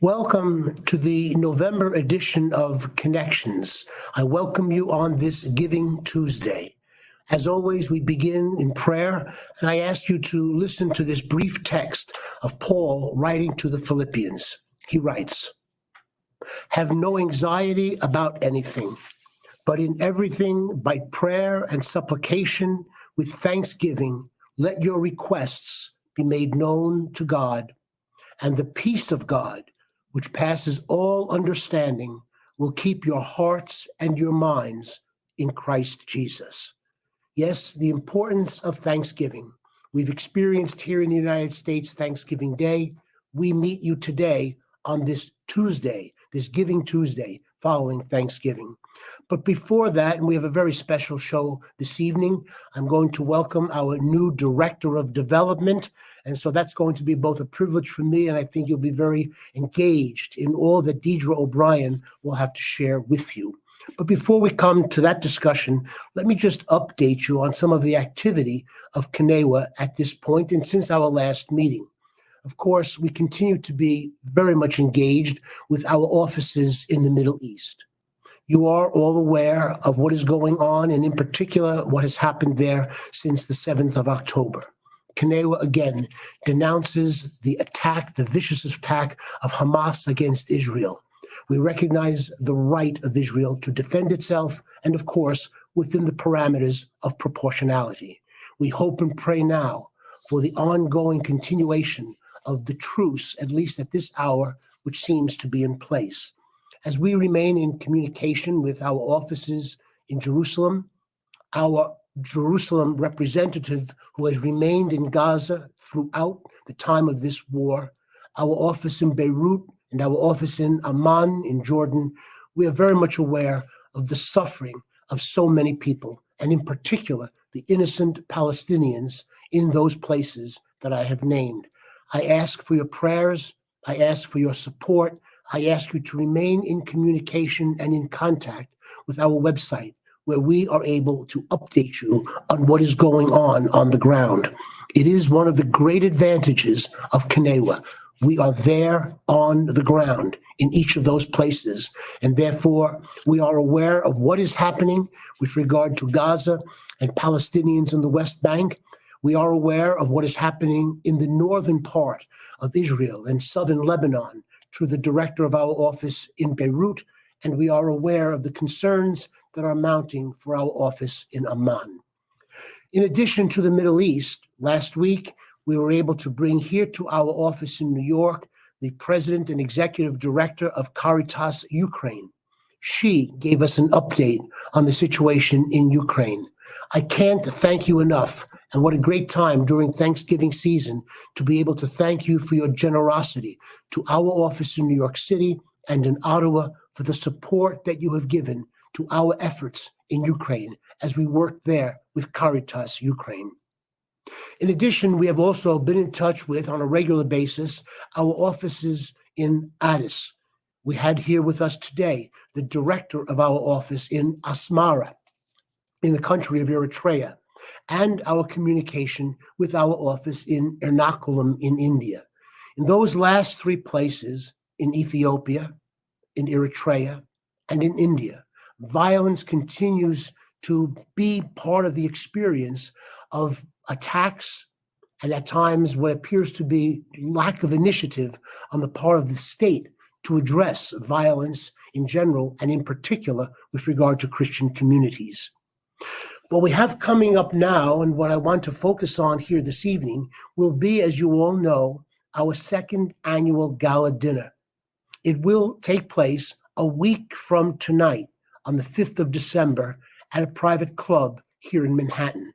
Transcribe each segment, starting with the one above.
Welcome to the November edition of Connections. I welcome you on this Giving Tuesday. As always, we begin in prayer, and I ask you to listen to this brief text of Paul writing to the Philippians. He writes, "Have no anxiety about anything, but in everything, by prayer and supplication, with thanksgiving, let your requests be made known to God, and the peace of God, which passes all understanding, will keep your hearts and your minds in Christ Jesus." Yes, the importance of Thanksgiving. We've experienced here in the United States Thanksgiving Day. We meet you today on this Tuesday, this Giving Tuesday following Thanksgiving. But before that, and we have a very special show this evening, I'm going to welcome our new Director of Development. And so that's going to be both a privilege for me, and I think you'll be very engaged in all that Deirdre O'Brien will have to share with you. But before we come to that discussion, let me just update you on some of the activity of CNEWA at this point and since our last meeting. Of course, we continue to be very much engaged with our offices in the Middle East. You are all aware of what is going on, and in particular, what has happened there since the 7th of October. CNEWA again denounces the attack, the vicious attack of Hamas against Israel. We recognize the right of Israel to defend itself, and of course, within the parameters of proportionality. We hope and pray now for the ongoing continuation of the truce, at least at this hour, which seems to be in place. As we remain in communication with our offices in Jerusalem, our Jerusalem representative who has remained in Gaza throughout the time of this war, our office in Beirut and our office in Amman in Jordan, we are very much aware of the suffering of so many people, and in particular, the innocent Palestinians in those places that I have named. I ask for your prayers. I ask for your support. I ask you to remain in communication and in contact with our website, where we are able to update you on what is going on the ground. It is one of the great advantages of CNEWA. We are there on the ground in each of those places, and therefore we are aware of what is happening with regard to Gaza and Palestinians in the West Bank. We are aware of what is happening in the northern part of Israel and southern Lebanon through the director of our office in Beirut, and we are aware of the concerns that are mounting for our office in Amman. In addition to the Middle East, last week, we were able to bring here to our office in New York the president and executive director of Caritas Ukraine. She gave us an update on the situation in Ukraine. I can't thank you enough, and what a great time during Thanksgiving season to be able to thank you for your generosity to our office in New York City and in Ottawa for the support that you have given to our efforts in Ukraine as we work there with Caritas Ukraine. In addition, we have also been in touch with, on a regular basis, our offices in Addis. We had here with us today the director of our office in Asmara, in the country of Eritrea, and our communication with our office in Ernakulam in India. In those last three places, in Ethiopia, in Eritrea, and in India, violence continues to be part of the experience of attacks and at times what appears to be lack of initiative on the part of the state to address violence in general and in particular with regard to Christian communities. What we have coming up now, and what I want to focus on here this evening, will be, as you all know, our second annual gala dinner. It will take place a week from tonight, on the 5th of December, at a private club here in Manhattan.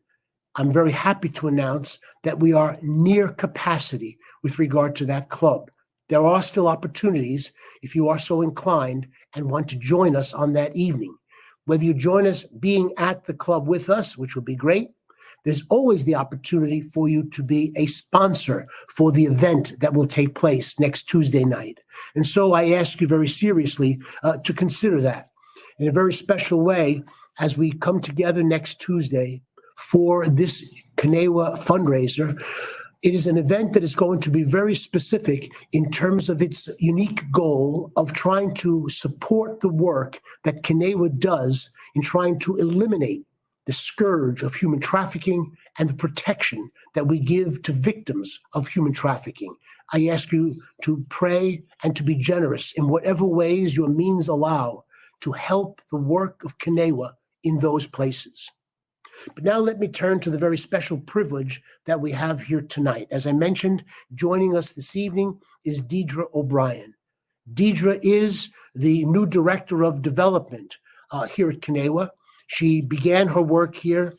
I'm very happy to announce that we are near capacity with regard to that club. There are still opportunities if you are so inclined and want to join us on that evening. Whether you join us being at the club with us, which would be great, there's always the opportunity for you to be a sponsor for the event that will take place next Tuesday night. And so I ask you very seriously to consider that in a very special way as we come together next Tuesday for this CNEWA fundraiser. It is an event that is going to be very specific in terms of its unique goal of trying to support the work that CNEWA does in trying to eliminate the scourge of human trafficking and the protection that we give to victims of human trafficking. I ask you to pray and to be generous in whatever ways your means allow to help the work of CNEWA in those places. But now let me turn to the very special privilege that we have here tonight. As I mentioned, joining us this evening is Deirdre O'Brien. Deirdre is the new Director of Development here at CNEWA. She began her work here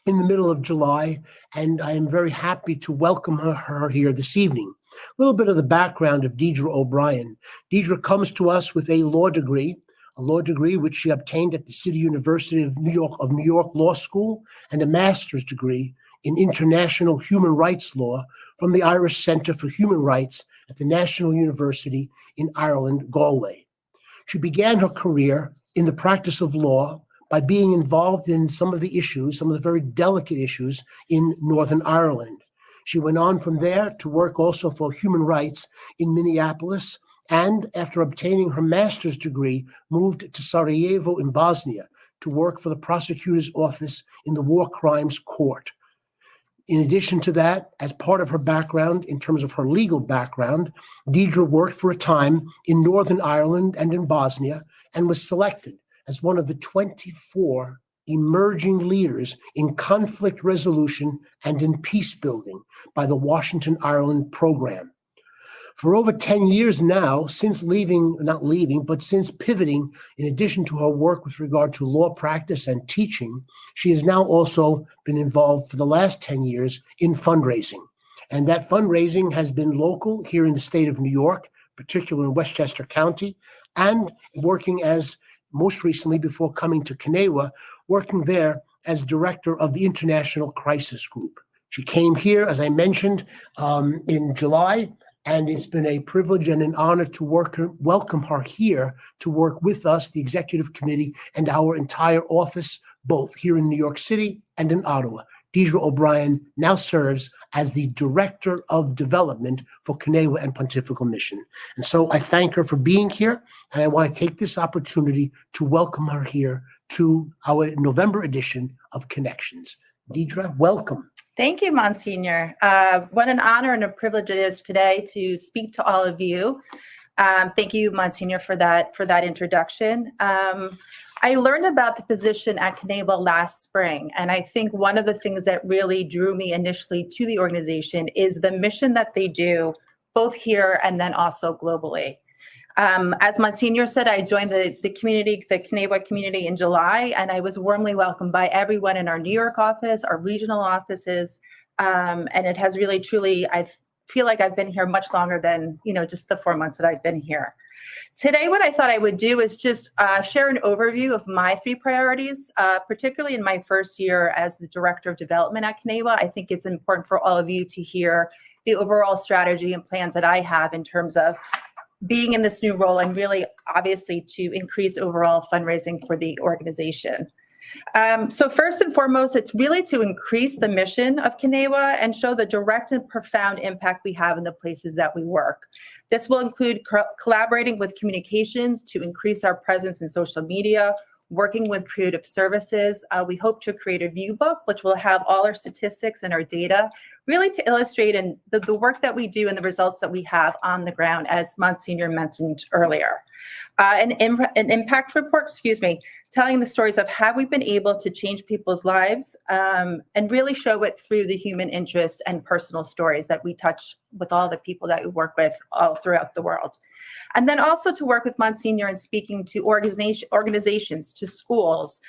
in the middle of July, and I am very happy to welcome her here this evening. A little bit of the background of Deirdre O'Brien. Deirdre comes to us with a law degree which she obtained at the City University of New York Law School, and a master's degree in international human rights law from the Irish Centre for Human Rights at the National University in Ireland, Galway. She began her career in the practice of law by being involved in some of the very delicate issues in Northern Ireland. She went on from there to work also for human rights in Minneapolis, and after obtaining her master's degree, moved to Sarajevo in Bosnia to work for the prosecutor's office in the War Crimes Court. In addition to that, as part of her background, in terms of her legal background, Deirdre worked for a time in Northern Ireland and in Bosnia, and was selected as one of the 24 emerging leaders in conflict resolution and in peace building by the Washington Ireland Program. For over 10 years now, since pivoting, in addition to her work with regard to law practice and teaching, she has now also been involved for the last 10 years in fundraising. And that fundraising has been local here in the state of New York, particularly in Westchester County, and working as, most recently before coming to CNEWA, working there as director of the International Crisis Group. She came here, as I mentioned, in July, and it's been a privilege and an honor to welcome her here to work with us, the Executive Committee, and our entire office, both here in New York City and in Ottawa. Deirdre O'Brien now serves as the Director of Development for CNEWA and Pontifical Mission. And so I thank her for being here, and I want to take this opportunity to welcome her here to our November edition of Connections. Deirdre, welcome. Thank you, Monsignor. What an honor and a privilege it is today to speak to all of you. Thank you, Monsignor, for that introduction. I learned about the position at CNEWA last spring, and I think one of the things that really drew me initially to the organization is the mission that they do, both here and then also globally. As Monsignor said, I joined the community, the CNEWA community in July, and I was warmly welcomed by everyone in our New York office, our regional offices, and it has really, truly, I feel like I've been here much longer than, just the 4 months that I've been here. Today, what I thought I would do is just share an overview of my 3 priorities, particularly in my first year as the Director of Development at CNEWA. I think it's important for all of you to hear the overall strategy and plans that I have in terms of being in this new role and really obviously to increase overall fundraising for the organization. So first and foremost, it's really to increase the mission of CNEWA and show the direct and profound impact we have in the places that we work. This will include collaborating with communications to increase our presence in social media, working with creative services. We hope to create a view book, which will have all our statistics and our data, really to illustrate the work that we do and the results that we have on the ground, as Monsignor mentioned earlier. An impact report, telling the stories of how we've been able to change people's lives and really show it through the human interest and personal stories that we touch with all the people that we work with all throughout the world. And then also to work with Monsignor in speaking to organizations, to schools,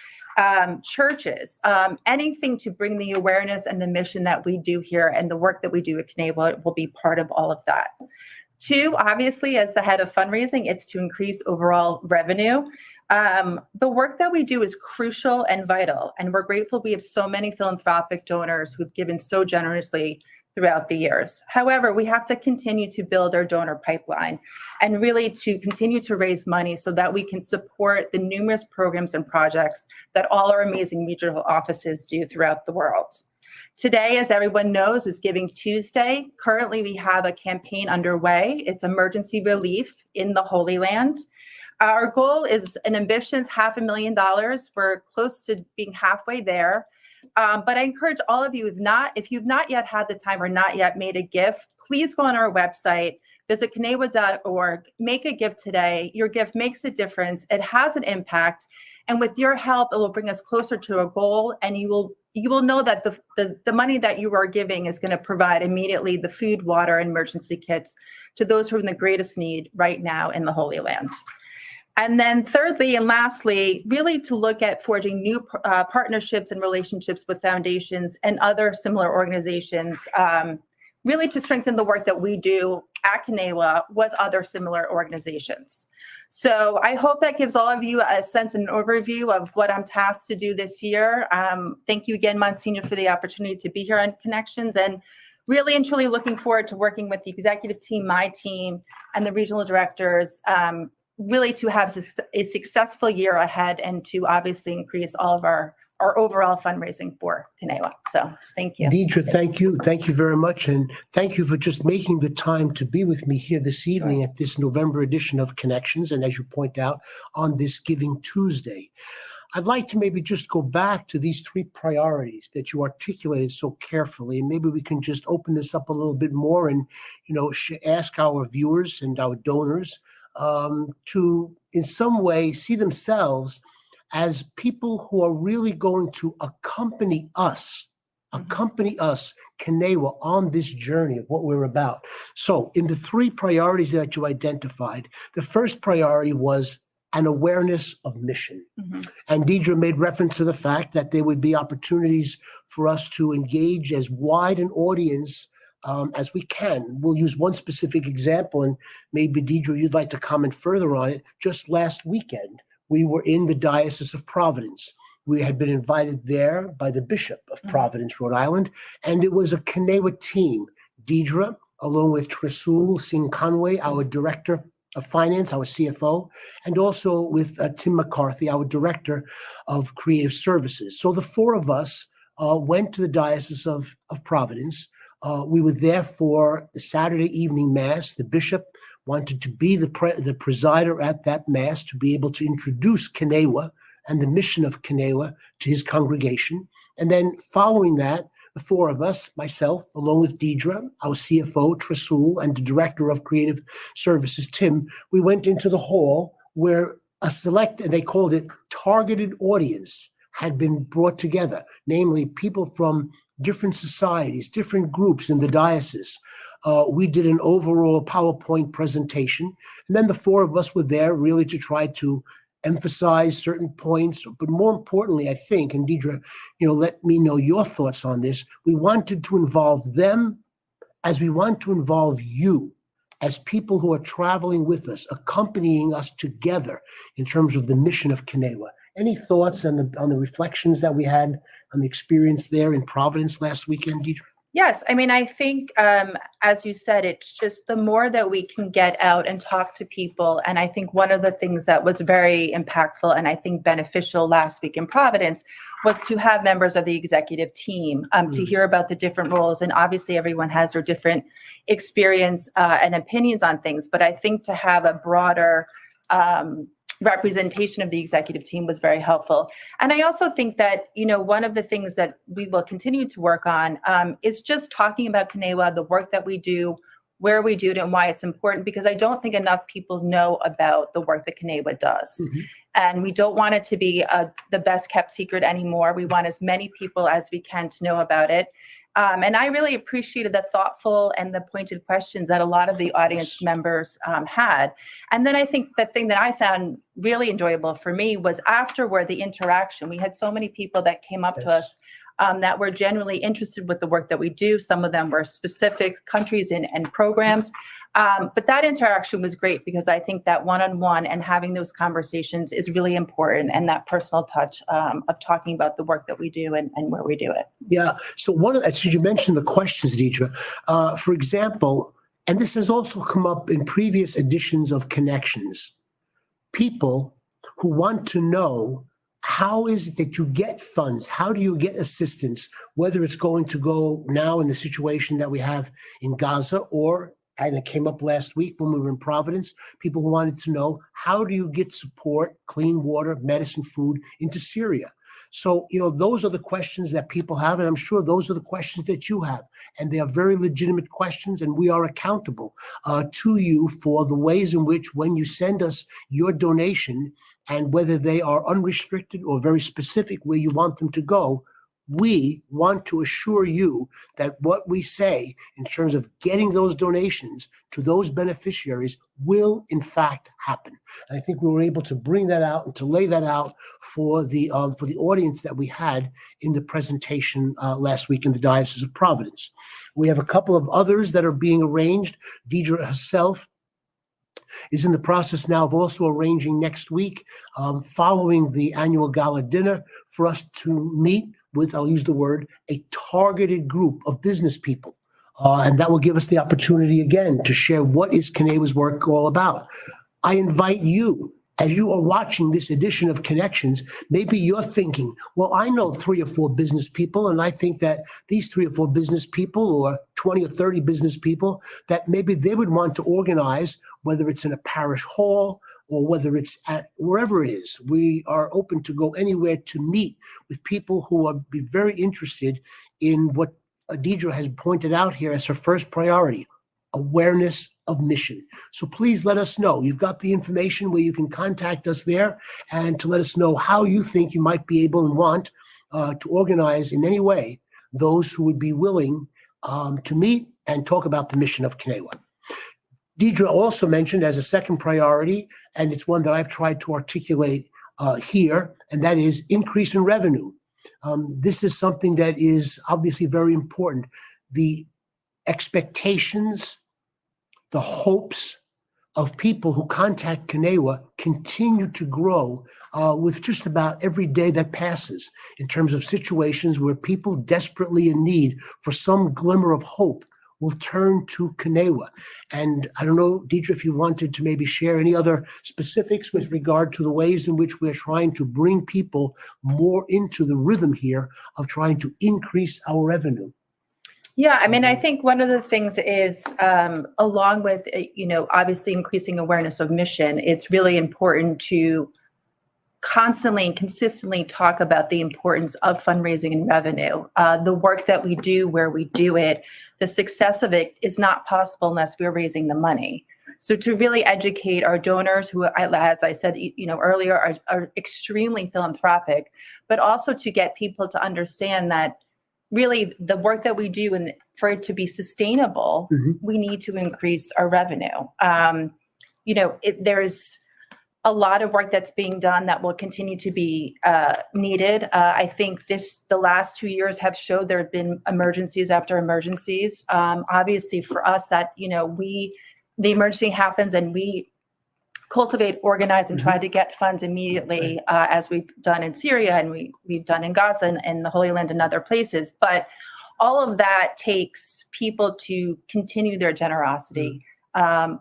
churches, anything to bring the awareness and the mission that we do here and the work that we do at CNEWA will be part of all of that. 2, obviously, as the head of fundraising, it's to increase overall revenue. The work that we do is crucial and vital, and we're grateful we have so many philanthropic donors who've given so generously throughout the years. However, we have to continue to build our donor pipeline and really to continue to raise money so that we can support the numerous programs and projects that all our amazing regional offices do throughout the world. Today, as everyone knows, is Giving Tuesday. Currently, we have a campaign underway. It's emergency relief in the Holy Land. Our goal is an ambitious $500,000. We're close to being halfway there. But I encourage all of you, if you've not yet had the time or not yet made a gift, please go on our website, visit CNEWA.org, make a gift today. Your gift makes a difference. It has an impact. And with your help, it will bring us closer to a goal. And you will know that the money that you are giving is going to provide immediately the food, water, and emergency kits to those who are in the greatest need right now in the Holy Land. And then thirdly and lastly, really to look at forging new partnerships and relationships with foundations and other similar organizations, really to strengthen the work that we do at CNEWA with other similar organizations. So I hope that gives all of you a sense and overview of what I'm tasked to do this year. Thank you again, Monsignor, for the opportunity to be here on Connections, and really and truly looking forward to working with the executive team, my team, and the regional directors, really to have a successful year ahead and to obviously increase all of our overall fundraising for CNEWA. So thank you. Deirdre, thank you. Thank you very much. And thank you for just making the time to be with me here this evening at this November edition of Connections. And as you point out, on this Giving Tuesday. I'd like to maybe just go back to these three priorities that you articulated so carefully. And maybe we can just open this up a little bit more and, ask our viewers and our donors to, in some way, see themselves as people who are really going to accompany us, CNEWA, on this journey of what we're about. So in the three priorities that you identified, the first priority was an awareness of mission. And Deirdre made reference to the fact that there would be opportunities for us to engage as wide an audience as we can. We'll use one specific example, and maybe Deirdre, you'd like to comment further on it. Just last weekend, we were in the Diocese of Providence. We had been invited there by the Bishop of Providence, Rhode Island, and it was a CNEWA team. Deirdre, along with Tresul Singh Conway, our Director of Finance, our CFO, and also with Tim McCarthy, our Director of Creative Services. So the four of us went to the Diocese of Providence. We were there for the Saturday evening Mass. The Bishop wanted to be the presider at that Mass to be able to introduce CNEWA and the mission of CNEWA to his congregation. And then following that, the four of us, myself, along with Deirdre, our CFO, Tresul, and the Director of Creative Services, Tim, we went into the hall where a select, and they called it targeted audience, had been brought together, namely people from different societies, different groups in the diocese. We did an overall PowerPoint presentation, and then the four of us were there really to try to emphasize certain points, but more importantly, I think, and Deirdre, let me know your thoughts on this. We wanted to involve them as we want to involve you as people who are traveling with us, accompanying us together in terms of the mission of CNEWA. Any thoughts on the reflections that we had on the experience there in Providence last weekend, Deirdre? Yes, I think, as you said, it's just the more that we can get out and talk to people. And I think one of the things that was very impactful and I think beneficial last week in Providence was to have members of the executive team to hear about the different roles. And obviously everyone has their different experience and opinions on things. But I think to have a broader representation of the executive team was very helpful. And I also think that, one of the things that we will continue to work on is just talking about CNEWA, the work that we do, where we do it, and why it's important, because I don't think enough people know about the work that CNEWA does. And we don't want it to be the best kept secret anymore. We want as many people as we can to know about it. And I really appreciated the thoughtful and the pointed questions that a lot of the audience members had. And then I think the thing that I found really enjoyable for me was afterward, the interaction. We had so many people that came up to us that were genuinely interested with the work that we do. Some of them were specific countries and programs. But that interaction was great because I think that one-on-one and having those conversations is really important, and that personal touch of talking about the work that we do and where we do it. Yeah. So so you mentioned the questions, Deirdre. For example, and this has also come up in previous editions of Connections, people who want to know how is it that you get funds? How do you get assistance, whether it's going to go now in the situation that we have in Gaza, or, and it came up last week when we were in Providence, people who wanted to know, how do you get support, clean water, medicine, food into Syria? So, those are the questions that people have, and I'm sure those are the questions that you have. And they are very legitimate questions, and we are accountable to you for the ways in which, when you send us your donation, and whether they are unrestricted or very specific where you want them to go, we want to assure you that what we say in terms of getting those donations to those beneficiaries will in fact happen. And I think we were able to bring that out and to lay that out for the audience that we had in the presentation last week in the Diocese of Providence. We have a couple of others that are being arranged. Deirdre herself is in the process now of also arranging next week, following the annual gala dinner, for us to meet with, I'll use the word, a targeted group of business people. And that will give us the opportunity again to share what is CNEWA's work all about. I invite you, as you are watching this edition of Connections, maybe you're thinking, well, I know 3 or 4 business people, and I think that these 3 or 4 business people, or 20 or 30 business people, that maybe they would want to organize, whether it's in a parish hall or whether it's at wherever it is. We are open to go anywhere to meet with people who are be very interested in what Deirdre has pointed out here as her first priority: awareness of mission. So please let us know. You've got the information where you can contact us there, and to let us know how you think you might be able and want to organize in any way those who would be willing to meet and talk about the mission of CNEWA. Deirdre also mentioned as a second priority, and it's one that I've tried to articulate here, and that is increase in revenue. This is something that is obviously very important. The expectations, the hopes of people who contact CNEWA continue to grow with just about every day that passes, in terms of situations where people desperately in need for some glimmer of hope will turn to CNEWA. And I don't know, Deirdre, if you wanted to maybe share any other specifics with regard to the ways in which we're trying to bring people more into the rhythm here of trying to increase our revenue. Yeah, I mean, I think one of the things is, along with, obviously increasing awareness of mission, it's really important to constantly and consistently talk about the importance of fundraising and revenue. The work that we do, where we do it, the success of it is not possible unless we're raising the money. So to really educate our donors, who, as I said, earlier, are extremely philanthropic, but also to get people to understand that really the work that we do, and for it to be sustainable, we need to increase our revenue. There's a lot of work that's being done that will continue to be needed. I think the last 2 years have showed there have been emergencies after emergencies. Obviously for us that, the emergency happens and we cultivate, organize, and try to get funds immediately, as we've done in Syria and we've done in Gaza and the Holy Land and other places. But all of that takes people to continue their generosity,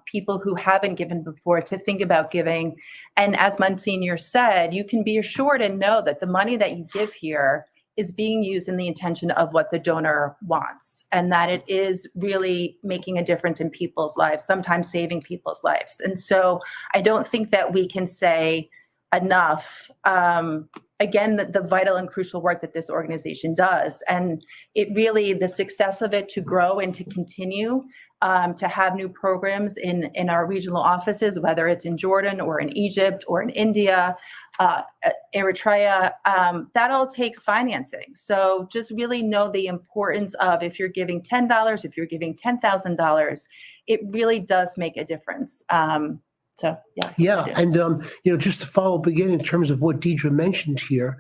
people who haven't given before to think about giving. And as Monsignor said, you can be assured and know that the money that you give here is being used in the intention of what the donor wants, and that it is really making a difference in people's lives, sometimes saving people's lives. And so I don't think that we can say enough, again, the vital and crucial work that this organization does. And it really, the success of it to grow and to continue, to have new programs in our regional offices, whether it's in Jordan or in Egypt or in India, Eritrea, that all takes financing. So just really know the importance of, if you're giving $10, if you're giving $10,000, it really does make a difference. Yeah. And just to follow up again in terms of what Deirdre mentioned here,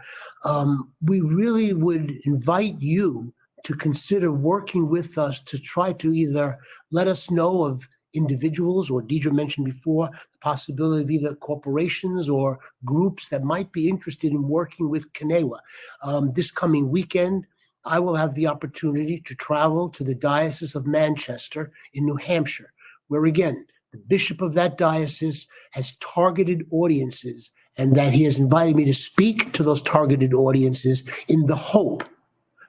we really would invite you to consider working with us to try to either let us know of individuals, or Deirdre mentioned before, the possibility of either corporations or groups that might be interested in working with CNEWA. This coming weekend, I will have the opportunity to travel to the Diocese of Manchester in New Hampshire, where again, the bishop of that diocese has targeted audiences and that he has invited me to speak to those targeted audiences in the hope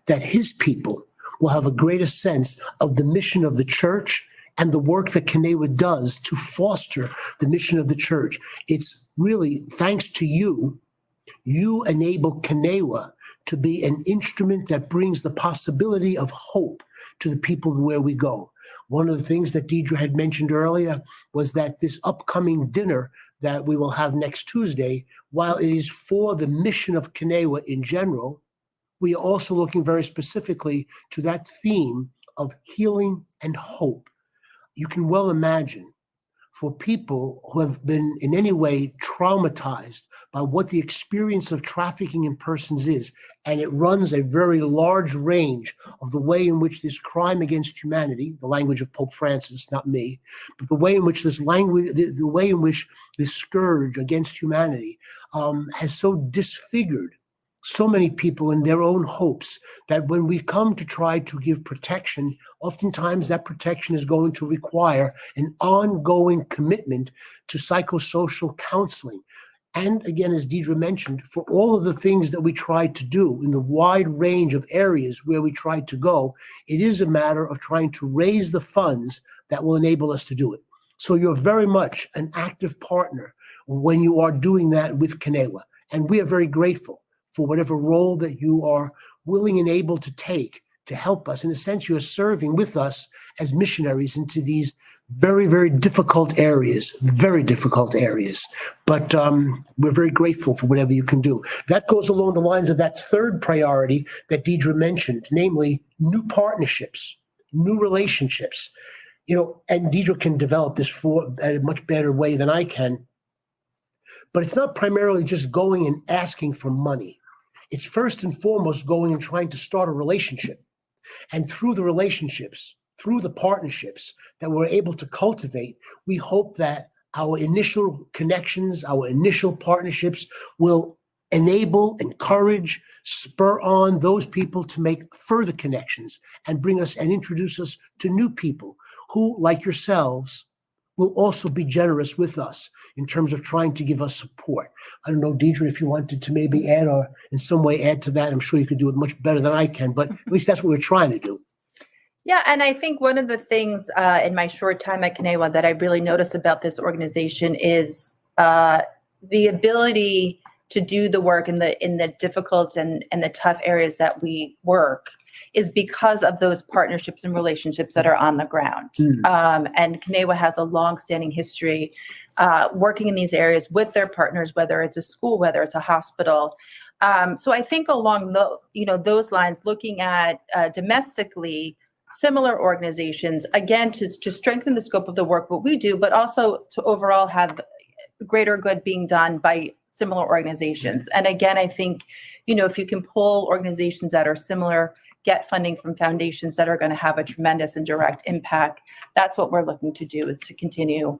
that his people will have a greater sense of the mission of the church and the work that CNEWA does to foster the mission of the church. It's really thanks to you. You enable CNEWA to be an instrument that brings the possibility of hope to the people where we go. One of the things that Deirdre had mentioned earlier was that this upcoming dinner that we will have next Tuesday, while it is for the mission of CNEWA in general, we are also looking very specifically to that theme of healing and hope. You can well imagine for people who have been in any way traumatized by what the experience of trafficking in persons is, and it runs a very large range of the way in which this crime against humanity, the language of Pope Francis, not me, but the way in which this language, the way in which this scourge against humanity has so disfigured so many people in their own hopes that when we come to try to give protection, oftentimes that protection is going to require an ongoing commitment to psychosocial counseling. And again, as Deirdre mentioned, for all of the things that we try to do in the wide range of areas where we try to go, it is a matter of trying to raise the funds that will enable us to do it. So you're very much an active partner when you are doing that with CNEWA. And we are very grateful for whatever role that you are willing and able to take to help us. In a sense, you are serving with us as missionaries into these very, very difficult areas, But we're very grateful for whatever you can do. That goes along the lines of that third priority that Deirdre mentioned, namely new partnerships, new relationships. And Deirdre can develop this for a much better way than I can. But it's not primarily just going and asking for money. It's first and foremost going and trying to start a relationship. And through the relationships, through the partnerships that we're able to cultivate, we hope that our initial connections, our initial partnerships will enable, encourage, spur on those people to make further connections and bring us and introduce us to new people who, like yourselves, will also be generous with us in terms of trying to give us support. I don't know, Deirdre, if you wanted to maybe add or in some way add to that. I'm sure you could do it much better than I can, but at least that's what we're trying to do. Yeah, and I think one of the things in my short time at CNEWA that I really noticed about this organization is the ability to do the work in the difficult and the tough areas that we work is because of those partnerships and relationships that are on the ground. And CNEWA has a long-standing history working in these areas with their partners, whether it's a school, whether it's a hospital. So I think along those lines, looking at domestically similar organizations, again, to strengthen the scope of the work, what we do, but also to overall have greater good being done by similar organizations. And again, I think, if you can pull organizations that are similar, get funding from foundations that are going to have a tremendous and direct impact, that's what we're looking to do, is to continue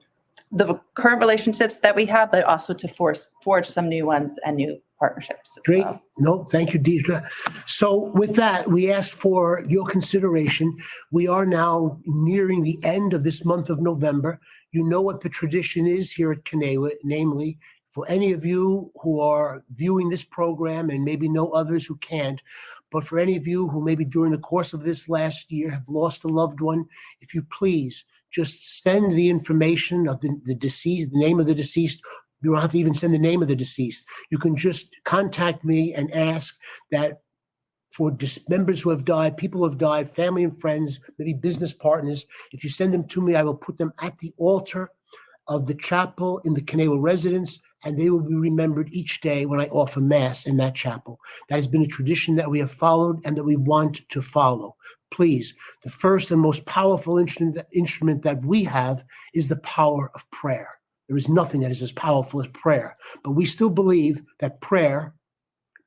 the current relationships that we have, but also to forge some new ones and new partnerships. Great. Well. No, thank you, Deirdre. So with that, we ask for your consideration. We are now nearing the end of this month of November. You know what the tradition is here at CNEWA, namely, for any of you who are viewing this program and maybe know others who can't, but for any of you who maybe during the course of this last year have lost a loved one, if you please just send the information of the deceased, the name of the deceased. You don't have to even send the name of the deceased. You can just contact me and ask that for members who have died, people who have died, family and friends, maybe business partners, if you send them to me, I will put them at the altar of the chapel in the CNEWA residence, and they will be remembered each day when I offer Mass in that chapel. That has been a tradition that we have followed and that we want to follow. Please, the first and most powerful instrument that we have is the power of prayer. There is nothing that is as powerful as prayer, but we still believe that prayer,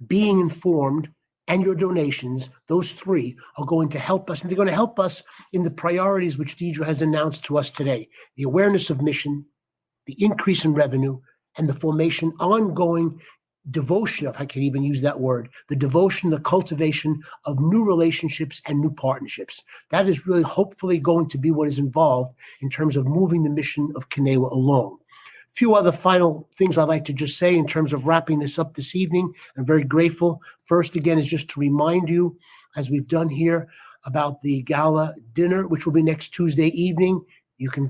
being informed, and your donations, those three are going to help us, and they're going to help us in the priorities which Deirdre has announced to us today: the awareness of mission, the increase in revenue, and the formation, ongoing devotion, if I can even use that word, the devotion, the cultivation of new relationships and new partnerships. That is really hopefully going to be what is involved in terms of moving the mission of CNEWA along. few other final things I'd like to just say in terms of wrapping this up this evening. I'm very grateful. First, again, is just to remind you, as we've done here, about the gala dinner, which will be next Tuesday evening.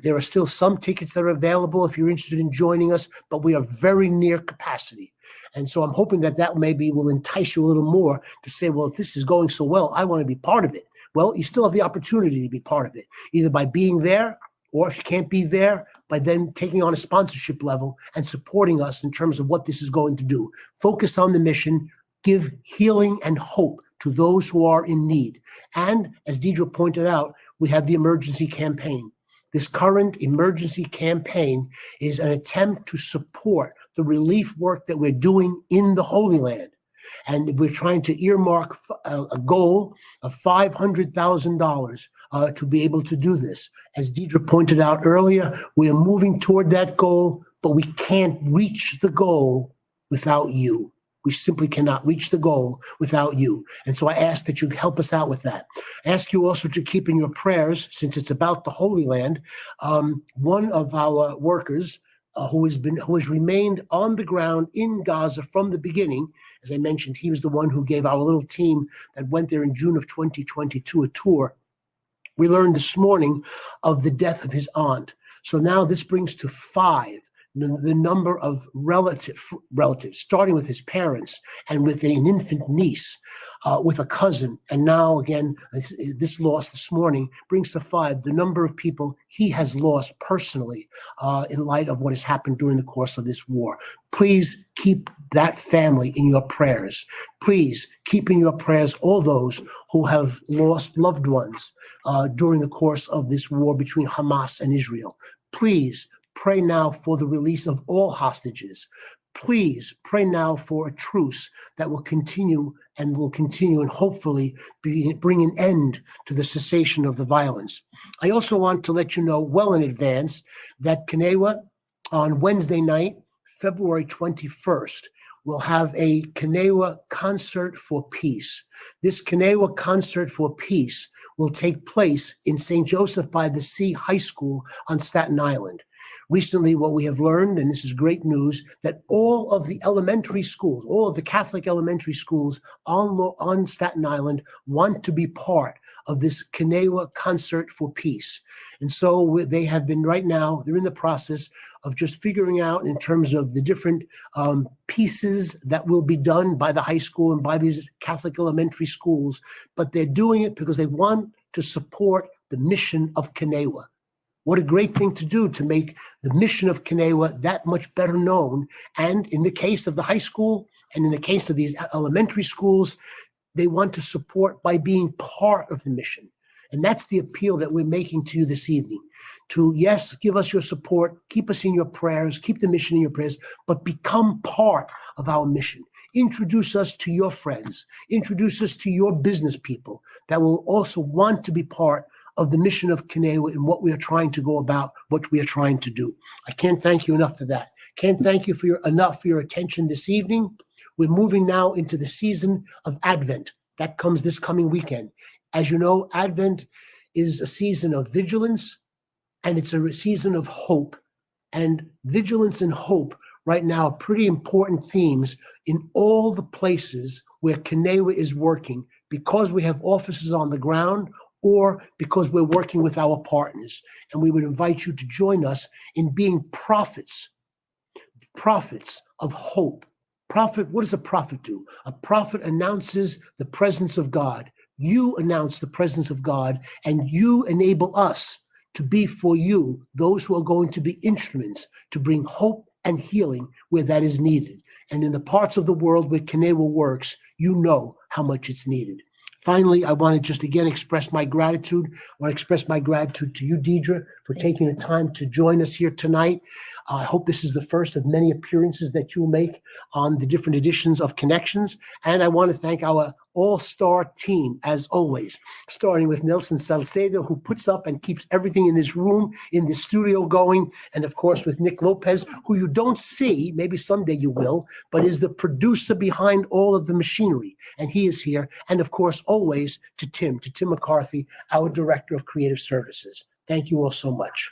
There are still some tickets that are available if you're interested in joining us, but we are very near capacity. And so I'm hoping that maybe will entice you a little more to say, well, if this is going so well, I want to be part of it. Well, you still have the opportunity to be part of it, either by being there, or if you can't be there, by then taking on a sponsorship level and supporting us in terms of what this is going to do. Focus on the mission, give healing and hope to those who are in need. And as Deirdre pointed out, we have the emergency campaign. This current emergency campaign is an attempt to support the relief work that we're doing in the Holy Land. And we're trying to earmark a goal of $500,000 to be able to do this. As Deirdre pointed out earlier, we are moving toward that goal, but we can't reach the goal without you. We simply cannot reach the goal without you. And so I ask that you help us out with that. I ask you also to keep in your prayers, since it's about the Holy Land, one of our workers who has remained on the ground in Gaza from the beginning. As I mentioned, he was the one who gave our little team that went there in June of 2022 a tour. We learned this morning of the death of his aunt. So now this brings to 5 the number of relatives, starting with his parents and with an infant niece, with a cousin. And now again, this loss this morning brings to 5 the number of people he has lost personally in light of what has happened during the course of this war. Please keep that family in your prayers. Please keep in your prayers all those who have lost loved ones during the course of this war between Hamas and Israel. Please pray now for the release of all hostages. Please pray now for a truce that will continue and hopefully bring an end to the cessation of the violence. I also want to let you know well in advance that CNEWA on Wednesday night, February 21st, will have a CNEWA Concert for Peace. This CNEWA Concert for Peace will take place in St. Joseph by the Sea High School on Staten Island. Recently, what we have learned, and this is great news, that all of the elementary schools, all of the Catholic elementary schools on Staten Island want to be part of this CNEWA Concert for Peace. And so they have been right now, they're in the process of just figuring out in terms of the different pieces that will be done by the high school and by these Catholic elementary schools. But they're doing it because they want to support the mission of CNEWA. What a great thing to do to make the mission of CNEWA that much better known. And in the case of the high school and in the case of these elementary schools, they want to support by being part of the mission. And that's the appeal that we're making to you this evening. To, yes, give us your support, keep us in your prayers, keep the mission in your prayers, but become part of our mission. Introduce us to your friends. Introduce us to your business people that will also want to be part of the mission of CNEWA and what we are trying to go about, what we are trying to do. I can't thank you enough for that. Can't thank you enough for your attention this evening. We're moving now into the season of Advent. That comes this coming weekend. As you know, Advent is a season of vigilance, and it's a season of hope. And vigilance and hope right now are pretty important themes in all the places where CNEWA is working, because we have offices on the ground or because we're working with our partners. And we would invite you to join us in being prophets of hope. Prophet, what does a prophet do? A prophet announces the presence of God. You announce the presence of God, and you enable us to be for you those who are going to be instruments to bring hope and healing where that is needed. And in the parts of the world where CNEWA works, you know how much it's needed. Finally, I want to just again express my gratitude. I want to express my gratitude to you, Deirdre, for taking the time to join us here tonight. I hope this is the first of many appearances that you'll make on the different editions of Connections. And I want to thank our all-star team, as always, starting with Nelson Salcedo, who puts up and keeps everything in this room, in this studio going. And of course, with Nick Lopez, who you don't see, maybe someday you will, but is the producer behind all of the machinery. And he is here. And of course, always to Tim McCarthy, our Director of Creative Services. Thank you all so much.